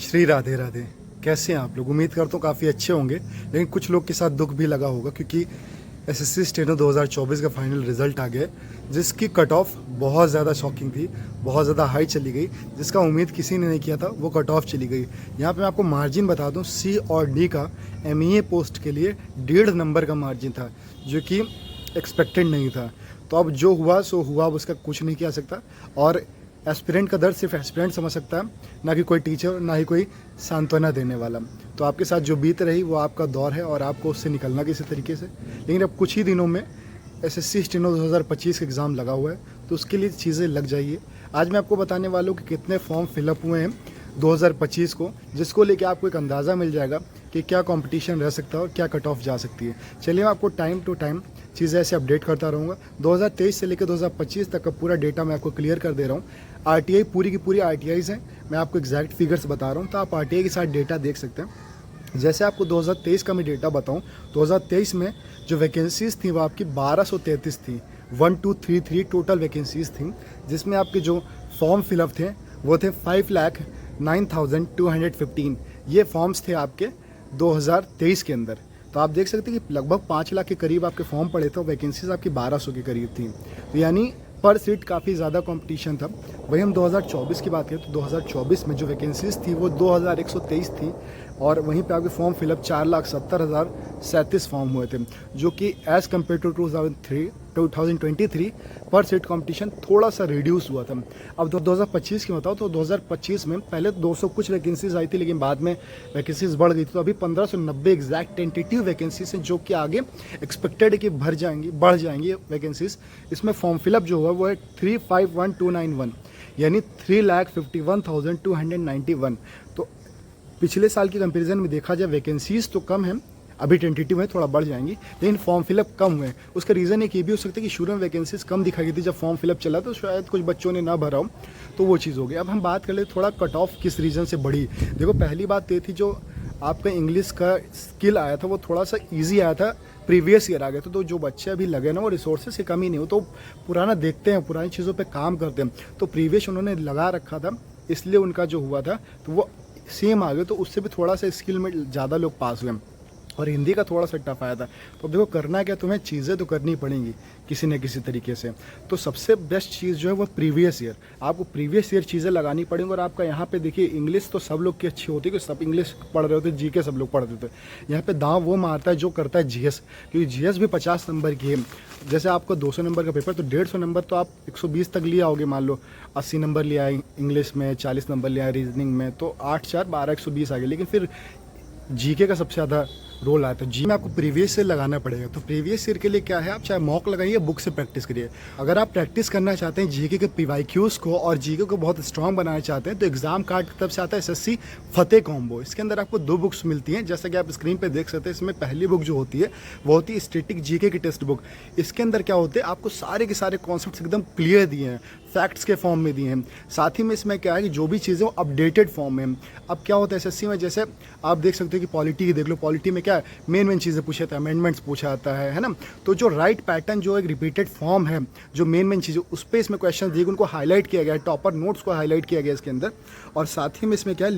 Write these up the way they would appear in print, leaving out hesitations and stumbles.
श्री राधे राधे। कैसे हैं आप लोग? उम्मीद करता हूँ काफ़ी अच्छे होंगे, लेकिन कुछ लोग के साथ दुख भी लगा होगा क्योंकि एसएससी स्टेनो 2024 का फाइनल रिजल्ट आ गया जिसकी कट ऑफ बहुत ज़्यादा शॉकिंग थी, बहुत ज़्यादा हाई चली गई, जिसका उम्मीद किसी ने नहीं किया था वो कट ऑफ चली गई। यहाँ पे मैं आपको मार्जिन बता दूँ, सी और डी का एमईए पोस्ट के लिए 1.5 नंबर का मार्जिन था जो कि एक्सपेक्टेड नहीं था। तो अब जो हुआ सो हुआ, अब उसका कुछ नहीं किया सकता। और एस्पिरेंट का दर्द सिर्फ एस्पिरेंट समझ सकता है, ना कि कोई टीचर, ना ही कोई सांत्वना देने वाला। तो आपके साथ जो बीत रही वो आपका दौर है और आपको उससे निकलना किसी तरीके से। लेकिन अब कुछ ही दिनों में एसएससी स्टेनो 2025 का एग्ज़ाम लगा हुआ है, तो उसके लिए चीज़ें लग जाइए। आज मैं आपको बताने वाला हूँ कि कितने फॉर्म फिलअप हुए हैं 2025 को, जिसको लेके आपको एक अंदाज़ा मिल जाएगा कि क्या कंपटीशन रह सकता है और क्या कट ऑफ जा सकती है। चलिए मैं आपको टाइम टू टाइम चीज़ें ऐसे अपडेट करता रहूँगा। 2023 से लेकर 2025 तक का पूरा डेटा मैं आपको क्लियर कर दे रहा हूँ। आरटीआई पूरी की पूरी आरटीआईज़ हैं, मैं आपको एग्जैक्ट फिगर्स बता रहा हूँ, तो आप आरटीआई के साथ डेटा देख सकते हैं। जैसे आपको 2023 का मैं डेटा बताऊँ, 2023 में जो वैकेंसीज़ थी वो आपकी 1233 थी, 1233 टोटल वैकेंसीज़ थी, जिसमें आपके जो फॉर्म फिलअप थे वो थे 5,09,215। ये फॉर्म्स थे आपके 2023 के अंदर। तो आप देख सकते हैं कि लगभग 5 लाख के करीब आपके फॉर्म पड़े थे और वैकेंसीज आपकी 1200 के करीब थी। तो यानी पर सीट काफ़ी ज़्यादा कंपटीशन था। वही हम 2024 की बात करें तो 2024 में जो वैकेंसीज थी वो 2123 थी और वहीं पे आपके फॉर्म फिलअप 4,70,037 फॉर्म हुए थे, जो कि एज़ कम्पेयर टू 2023 पर सीट कंपटीशन थोड़ा सा रिड्यूस हुआ था। अब 2025 की बताओ तो 2025 में पहले 200 कुछ वैकेंसीज आई थी, लेकिन बाद में वैकेंसीज बढ़ गई थी। तो अभी 1590 एग्जैक्ट टेंटेटिव वैकेंसीज हैं, जो कि आगे एक्सपेक्टेड है कि बढ़ जाएंगी वैकेंसीज। इसमें फॉर्म फिलअप जो हुआ वो है 351,291, यानी 3,51,291। तो पिछले साल की कंपैरिजन में देखा जाए वैकेंसीज तो कम है, अभी टेंटेटिव है, थोड़ा बढ़ जाएंगी, लेकिन फॉर्म फिलअप कम हुए। उसका रीज़न एक ये भी हो सकता है कि शुरू में वैकेंसीज कम दिखाई गई थी, जब फॉर्म फिलअप चला तो शायद कुछ बच्चों ने ना भरा हो, तो वो चीज़ हो गई। अब हम बात कर ले थोड़ा कट ऑफ किस रीज़न से बढ़ी। देखो, पहली बात ये थी, जो आपका इंग्लिश का स्किल आया था वो थोड़ा सा ईजी आया था, प्रीवियस ईयर आ गया था। तो जो बच्चे अभी लगे ना, वो रिसोर्सेज की कमी नहीं हो, तो पुराना देखते हैं, पुरानी चीज़ों पे काम करते हैं। तो प्रीवियस उन्होंने लगा रखा था, इसलिए उनका जो हुआ था तो वो सेम आ गया, तो उससे भी थोड़ा सा स्किल में ज़्यादा लोग पास हुए। और हिंदी का थोड़ा सा टफ आया था। तो देखो, करना क्या, तुम्हें चीज़ें तो करनी पड़ेंगी किसी न किसी तरीके से। तो सबसे बेस्ट चीज़ जो है वो प्रीवियस ईयर, आपको प्रीवियस ईयर चीज़ें लगानी पड़ेंगी। और आपका यहाँ पे देखिए, इंग्लिश तो सब लोग की अच्छी होती है कि सब इंग्लिश पढ़ रहे होते, जीके सब लोग पढ़ते थे। यहाँ पे दांव वो मारता है जो करता है जीएस, क्योंकि जीएस भी 50 नंबर की है। जैसे आपको 200 नंबर का पेपर, तो 150 नंबर तो आप 120 तक लिए आओगे। मान लो 80 नंबर लिया है इंग्लिश में, 40 नंबर लिया है रीजनिंग में, तो 8 4 12 120 आ गए। लेकिन फिर जीके का सबसे ज़्यादा रोल आया था। जी में आपको प्रीवियस ईयर लगाना पड़ेगा। तो प्रीवियस ईयर के लिए क्या है, आप चाहे मॉक लगाइए, बुक से प्रैक्टिस करिए। अगर आप प्रैक्टिस करना चाहते हैं जीके के पीवाईक्यूज़ को और जीके को बहुत स्ट्रॉन्ग बनाना चाहते हैं, तो एग्जाम कार्ड की तरफ से आता है एसएससी फतेह कॉम्बो। इसके अंदर आपको 2 बुक्स मिलती हैं, जैसा कि आप स्क्रीन पर देख सकते हैं। इसमें पहली बुक जो होती है वो होती है स्टैटिक जीके की टेक्स्ट बुक। इसके अंदर क्या होते हैं, आपको सारे के सारे कॉन्सेप्ट्स एकदम क्लियर दिए हैं, फैक्ट्स के फॉर्म में दिए हैं। साथ ही में इसमें क्या है कि जो भी चीज़ें वो अपडेटेड फॉर्म में। अब क्या होता है एसएससी में, जैसे आप देख सकते हो कि पॉलिटी की देख लो, पॉलिटी में क्या है, मेन चीज़ें पूछे जाता है, अमेंडमेंट्स पूछा जाता है ना। तो जो राइट पैटर्न, जो एक रिपीटेड फॉर्म है, जो मेन चीज़ें, उस पर इसमें क्वेश्चन दिए, उनको हाईलाइट किया गया है, टॉपर नोट्स को हाईलाइट किया गया इसके अंदर। और साथ ही में इसमें क्या है,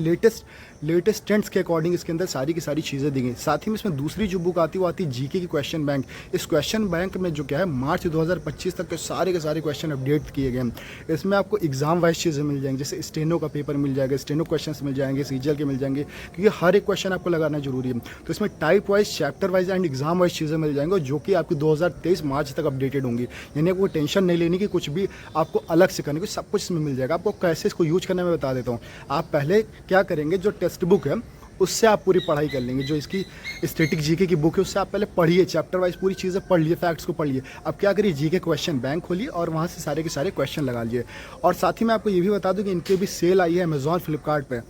लेटेस्ट ट्रेंड्स के अकॉर्डिंग इसके अंदर सारी की सारी चीज़ें दी गई। साथ ही में इसमें दूसरी जो बुक आती है वो आती है जीके की क्वेश्चन बैंक। इस क्वेश्चन बैंक में जो क्या है, मार्च 2025 तक के सारे क्वेश्चन अपडेट किए गए हैं। इसमें आपको एग्जाम वाइज चीज़ें मिल जाएंगी, जैसे स्टेनो का पेपर मिल जाएगा, स्टेनो क्वेश्चन मिल जाएंगे, सीजीएल के मिल जाएंगे, क्योंकि हर एक क्वेश्चन आपको लगाना जरूरी है। तो इसमें type wise, chapter wise and exam wise चीज़ें मिल जाएंगी, जो कि आपकी 2023 मार्च तक अपडेटेड होंगी। यानी आपको टेंशन नहीं लेनी कि कुछ भी आपको अलग से करने की, सब कुछ इसमें मिल जाएगा। आपको कैसे इसको यूज करना मैं बता देता हूँ। आप पहले क्या करेंगे, जो टेक्स्ट बुक है उससे आप पूरी पढ़ाई कर लेंगे। जो इसकी स्टैटिक जीके की बुक है उससे आप पहले पढ़िए, चैप्टर वाइज पूरी चीज़ें पढ़ लिए, फैक्ट्स को पढ़ लिए। अब क्या करिए, जीके क्वेश्चन बैंक खोलिए और वहाँ से सारे के सारे क्वेश्चन लगा लीजिए। और साथ ही मैं आपको ये भी बता दूं कि इनकी भी सेल आई है अमेजॉन फ्लिपकार्ट पे,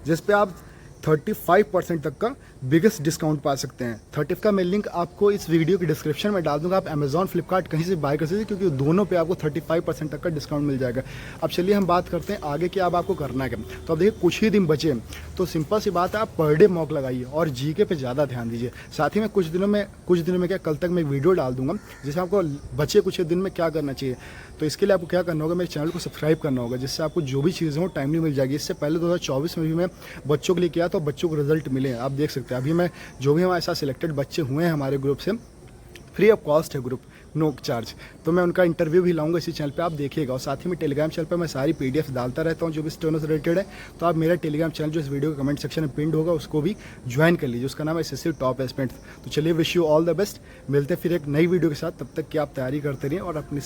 जिस पे आप 35% तक का बिगेस्ट डिस्काउंट पा सकते हैं। 30 का मैं लिंक आपको इस वीडियो की डिस्क्रिप्शन में डाल दूंगा। आप अमेजॉन, फ्लिपकार्ट कहीं से बाय कर सकते हैं, क्योंकि दोनों पे आपको 35% तक का डिस्काउंट मिल जाएगा। अब चलिए हम बात करते हैं आगे कि अब आपको करना है क्या। तो अब देखिए कुछ ही दिन बचे हैं, तो सिंपल सी बात है, आप पर डे मॉक लगाइए और जीके पे ज़्यादा ध्यान दीजिए। साथ ही में कुछ दिनों में क्या, कल तक मैं वीडियो डाल दूंगा जिसमें आपको बचे कुछ ही दिन में क्या करना चाहिए। तो इसके लिए आपको क्या करना होगा, मेरे चैनल को सब्सक्राइब करना होगा, जिससे आपको जो भी चीज़ें हो टाइमली मिल जाएगी। इससे पहले 2024 में भी मैं बच्चों के लिए किया तो बच्चों को रिजल्ट मिले हैं, आप देख सकते हैं। अभी मैं जो भी हमारे साथ सिलेक्टेड बच्चे हुए हैं हमारे ग्रुप से, फ्री ऑफ कॉस्ट है ग्रुप, नो चार्ज। तो मैं उनका इंटरव्यू भी लाऊंगा इसी चैनल पे, आप देखिएगा। और साथ ही में टेलीग्राम चैनल पे मैं सारी पीडीएफ डालता रहता हूँ जो भी स्टोनो से रिलेटेड है। तो आप मेरा टेलीग्राम चैनल जो इस वीडियो के कमेंट सेक्शन में पिंड होगा उसको भी ज्वाइन कर लीजिए, उसका नाम है एसएससी टॉप एस्पिरेंट्स। तो चलिए, wish you all the best. मिलते हैं फिर एक नई वीडियो के साथ, तब तक कि आप तैयारी करते रहिए और अपनी